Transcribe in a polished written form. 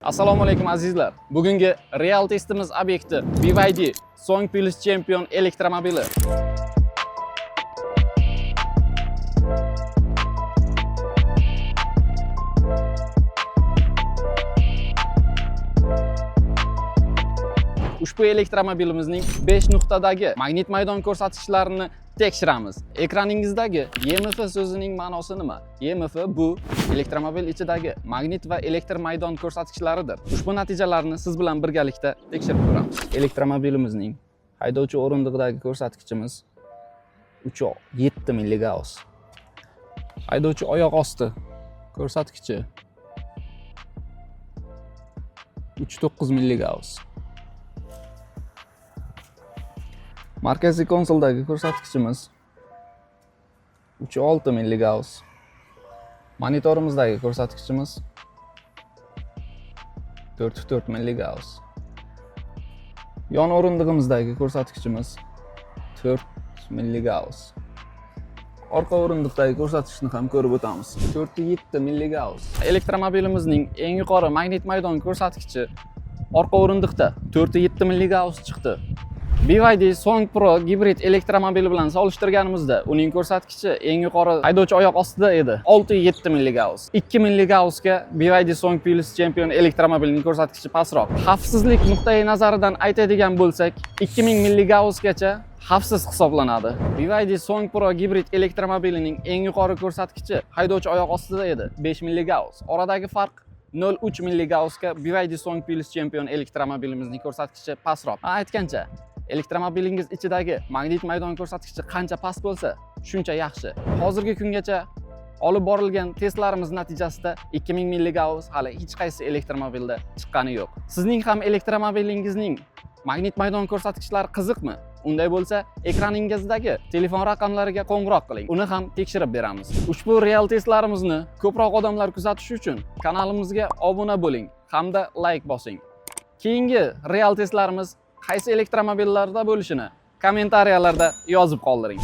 Assalomu alaykum azizlar. Bugungi real testimiz obyekti BYD Song Plus Champion elektromobili. Ushbu elektromobilimizning 5 nuqtadagi magnit maydon ko'rsatkichlarini tekshiramiz. Ekraningizdagi EMF so'zining ma'nosi nima? EMF bu elektromobil ichidagi magnit va elektr maydon ko'rsatkichlaridir. Ushbu natijalarni siz bilan birgalikda tekshirib ko'ramiz. Elektromobilimizning haydovchi o'rindig'idagi ko'rsatkichimiz 3.7 milligauss. Haydovchi oyoq osti ko'rsatkichi 3.9 milligauss. Markaziy konsoldagi ko'rsatkichimiz 3.6 milligauss. Monitorimizdagi ko'rsatkichimiz 4.4 milligauss. Yon o'rindig'imizdagi ko'rsatkichimiz 4 milligauss. Orqa o'rindiqdagi ko'rsatkichni ham ko'rib o'tamiz. 4.7 milligauss. Elektromobilimizning eng yuqori magnit maydon ko'rsatkichi orqa o'rindiqda 4.7 milligauss chiqdi. BYD Song Pro gibrid elektromobili bilan solishtirganimizda uning ko'rsatkichi eng yuqori haydovchi oyoq ostida edi. 6.7 milligauss. 2 milligaussga BYD Song Plus Champion elektromobilining ko'rsatkichi pastroq. Xavfsizlik nuqtai nazaridan aytadigan bo'lsak, 2000 milligaussgacha xavfsiz hisoblanadi. BYD Song Pro gibrid elektromobilining eng yuqori ko'rsatkichi haydovchi oyoq ostida edi. 5 milligauss. Oradagi farq 0.3 milligaussga BYD Song Plus Champion elektromobilimizning ko'rsatkichi pastroq. Aytgancha, elektromobilingiz ichidagi magnit maydon ko'rsatkichi qancha past bo'lsa, shuncha yaxshi. Hozirgi kungacha olib borilgan testlarimiz natijasida 2000 milligauss hali hech qaysi elektromobilda chiqqani yo'q. Sizning ham elektromobilingizning magnit maydon ko'rsatkichlari qiziqmi? Unday bo'lsa, ekraningizdagi telefon raqamlariga qo'ng'iroq qiling. Uni ham tekshirib beramiz. Ushbu real testlarimizni ko'proq odamlar kuzatishi uchun kanalimizga obuna bo'ling hamda like bosing. Keyingi real testlarimiz qaysi elektromobillarda bo'lishini kommentariyalarda yozib qoldiring.